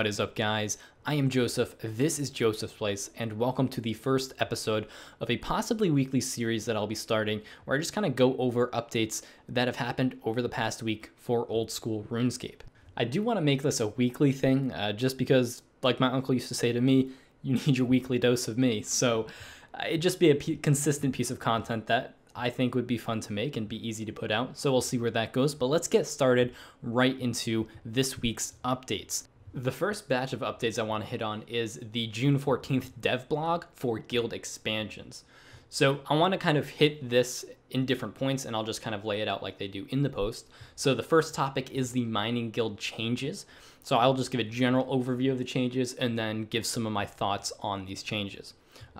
What is up, guys? I am Joseph, this is Joseph's Place, and welcome to the first episode of a possibly weekly series that I'll be starting, where I just kind of go over updates that have happened over the past week for Oldschool Runescape. I do want to make this a weekly thing, just because, like my uncle used to say to me, you need your weekly dose of me, so it'd just be a consistent piece of content that I think would be fun to make and be easy to put out, so we'll see where that goes. But let's get started right into this week's updates. The first batch of updates I want to hit on is the June 14th dev blog for guild expansions. So I want to kind of hit this in different points, and I'll just kind of lay it out like they do in the post. So the first topic is the mining guild changes. So I'll just give a general overview of the changes and then give some of my thoughts on these changes.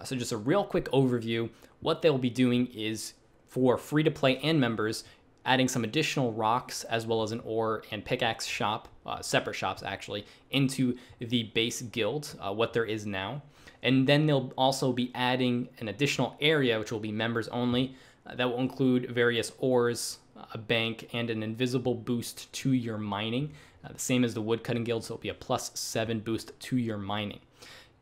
So just a real quick overview. What they'll be doing is, for free-to-play and members, adding some additional rocks as well as an ore and pickaxe shop, separate shops actually, into the base guild, what there is now. And then they'll also be adding an additional area, which will be members only, that will include various ores, a bank, and an invisible boost to your mining, the same as the woodcutting guild, so it'll be a +7 boost to your mining.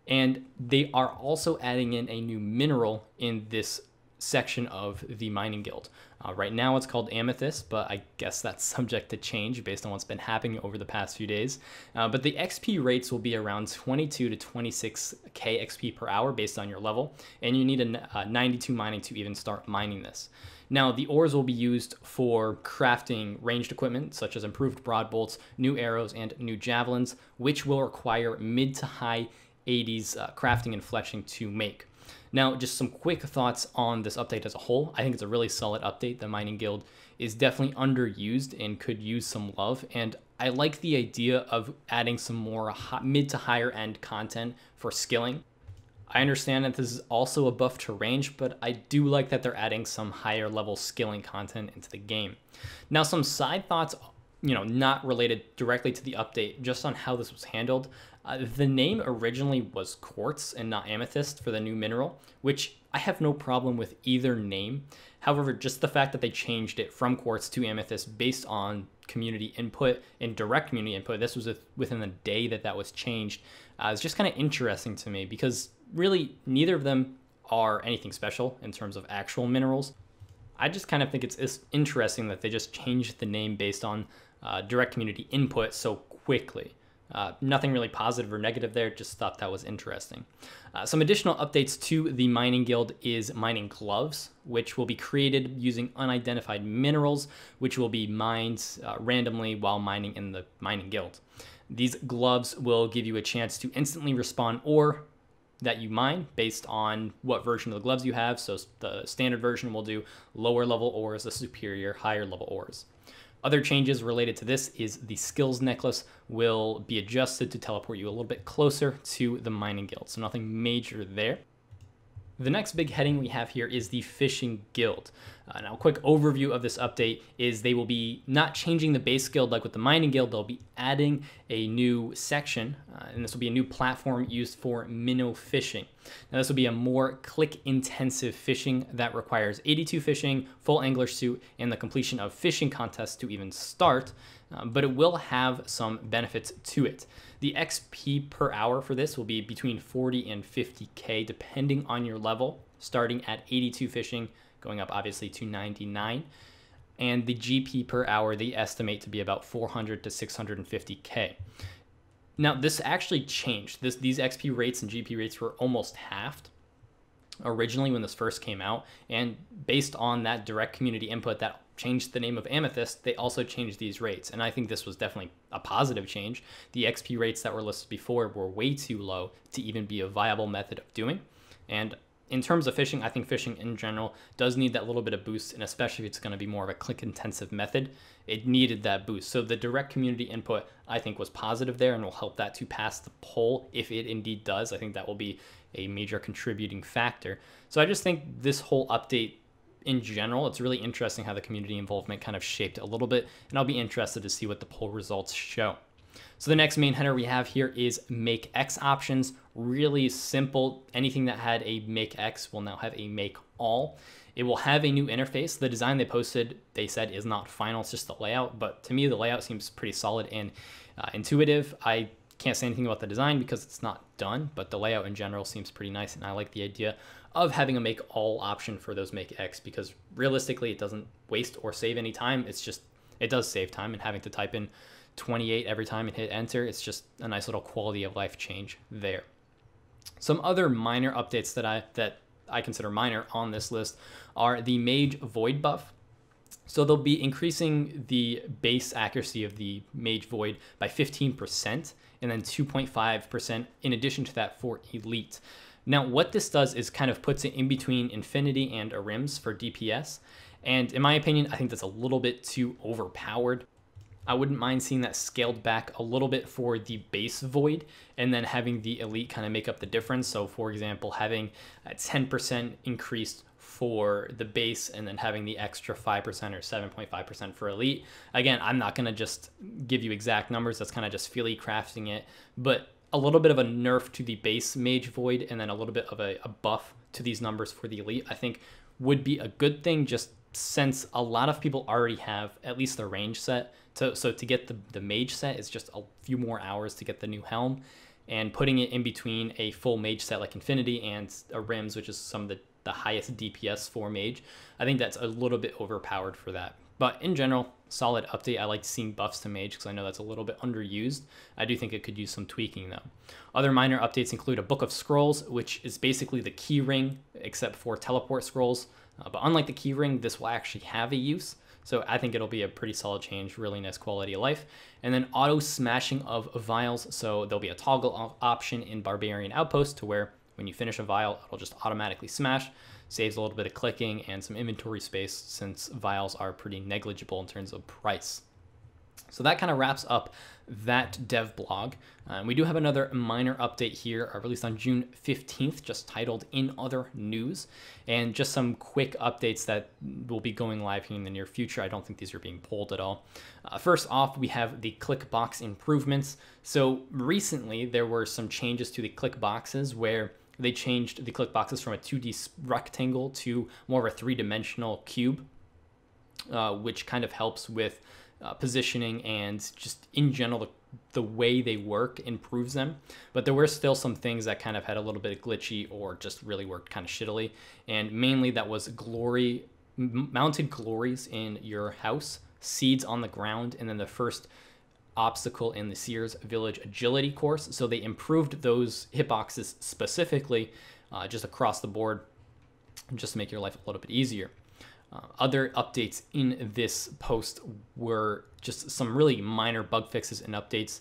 And they are also adding in a new mineral in this section of the mining guild. Right now it's called amethyst, but I guess that's subject to change based on what's been happening over the past few days. But the XP rates will be around 22 to 26k XP per hour based on your level, and you need a 92 mining to even start mining this. Now the ores will be used for crafting ranged equipment such as improved broad bolts, new arrows, and new javelins, which will require mid to high 80s crafting and fleshing to make. Now, just some quick thoughts on this update as a whole. I think it's a really solid update. The mining guild is definitely underused and could use some love. And I like the idea of adding some more mid to higher end content for skilling. I understand that this is also a buff to range, but I do like that they're adding some higher level skilling content into the game. Now, some side thoughts, not related directly to the update, just on how this was handled. The name originally was quartz and not amethyst for the new mineral, which I have no problem with either name. However, just the fact that they changed it from quartz to amethyst based on community input and direct community input, this was within a day that was changed, is just kind of interesting to me, because really neither of them are anything special in terms of actual minerals. I just kind of think it's interesting that they just changed the name based on direct community input so quickly. Nothing really positive or negative there, just thought that was interesting. Some additional updates to the mining guild is mining gloves, which will be created using unidentified minerals, which will be mined randomly while mining in the mining guild. These gloves will give you a chance to instantly respawn ore that you mine based on what version of the gloves you have. So the standard version will do lower level ores, the superior higher level ores. Other changes related to this is the skills necklace will be adjusted to teleport you a little bit closer to the mining guild, so nothing major there. The next big heading we have here is the fishing guild. Now, a quick overview of this update is they will be not changing the base guild like with the mining guild. They'll be adding a new section, and this will be a new platform used for minnow fishing. Now, this will be a more click-intensive fishing that requires 82 fishing, full angler suit, and the completion of fishing contests to even start, but it will have some benefits to it. The XP per hour for this will be between 40 and 50k depending on your level, starting at 82 fishing, going up obviously to 99. And the GP per hour they estimate to be about 400 to 650k. Now this actually changed. These XP rates and GP rates were almost halved originally when this first came out, and based on that direct community input that changed the name of amethyst, they also changed these rates, and I think this was definitely a positive change. The XP rates that were listed before were way too low to even be a viable method of doing. And in terms of fishing, I think fishing in general does need that little bit of boost, and especially if it's going to be more of a click intensive method, it needed that boost. So the direct community input I think was positive there and will help that to pass the poll if it indeed does. I think that will be a major contributing factor. So I just think this whole update in general, it's really interesting how the community involvement kind of shaped a little bit, and I'll be interested to see what the poll results show. So the next main header we have here is make X options. Really simple. Anything that had a make X will now have a make all. It will have a new interface. The design they posted, they said, is not final. It's just the layout. But to me, the layout seems pretty solid and intuitive. I can't say anything about the design because it's not done, but the layout in general seems pretty nice, and I like the idea of having a make all option for those make X, because realistically it doesn't waste or save any time. It's just, it does save time, and having to type in 28 every time and hit enter, it's just a nice little quality of life change there. Some other minor updates that I consider minor on this list are the Mage Void buff. So they'll be increasing the base accuracy of the Mage Void by 15% and then 2.5% in addition to that for Elite. Now what this does is kind of puts it in between Infinity and Arims for DPS. And in my opinion, I think that's a little bit too overpowered. I wouldn't mind seeing that scaled back a little bit for the base Void and then having the Elite kind of make up the difference. So for example, having a 10% increased for the base and then having the extra 5% or 7.5% for Elite. Again, I'm not going to just give you exact numbers. That's kind of just feely crafting it, but a little bit of a nerf to the base Mage Void and then a little bit of a buff to these numbers for the Elite, I think would be a good thing, just since a lot of people already have at least the range set. So to get the Mage set is just a few more hours to get the new helm, and putting it in between a full Mage set like Infinity and a Rims, which is some of the highest DPS for Mage, I think that's a little bit overpowered for that. But in general, solid update. I like seeing buffs to Mage because I know that's a little bit underused. I do think it could use some tweaking though. Other minor updates include a Book of Scrolls, which is basically the key ring except for teleport scrolls. But unlike the key ring, this will actually have a use. So I think it'll be a pretty solid change, really nice quality of life. And then auto smashing of vials. So there'll be a toggle option in Barbarian Outpost to where when you finish a vial, it'll just automatically smash. Saves a little bit of clicking and some inventory space since vials are pretty negligible in terms of price. So that kind of wraps up that dev blog. We do have another minor update here, released on June 15th, just titled In Other News, and just some quick updates that will be going live here in the near future. I don't think these are being pulled at all. First off, we have the click box improvements. So recently there were some changes to the click boxes where they changed the click boxes from a 2D rectangle to more of a 3-dimensional cube, which kind of helps with positioning and just in general the way they work improves them. But there were still some things that kind of had a little bit of glitchy or just really worked kind of shittily, and mainly that was mounted glories in your house, seeds on the ground, and then the first obstacle in the Sears Village agility course. So they improved those hitboxes specifically just across the board, just to make your life a little bit easier. Other updates in this post were just some really minor bug fixes and updates,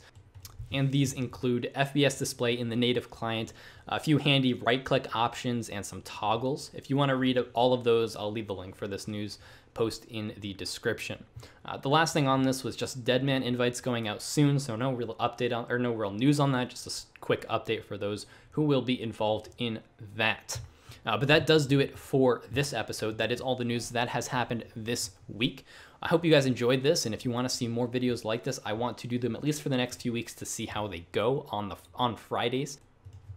and these include FBS display in the native client, a few handy right-click options, and some toggles. If you want to read all of those, I'll leave the link for this news post in the description. The last thing on this was just Deadman invites going out soon, so no real update on, or no real news on that, just a quick update for those who will be involved in that. But that does do it for this episode. That is all the news that has happened this week. I hope you guys enjoyed this, and if you want to see more videos like this, I want to do them at least for the next few weeks to see how they go on Fridays.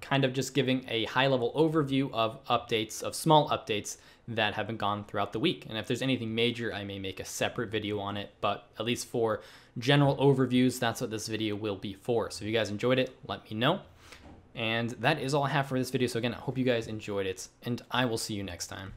Kind of just giving a high-level overview of updates, of small updates that have been gone throughout the week. And if there's anything major, I may make a separate video on it, but at least for general overviews, that's what this video will be for. So if you guys enjoyed it, let me know. And that is all I have for this video. So again, I hope you guys enjoyed it, and I will see you next time.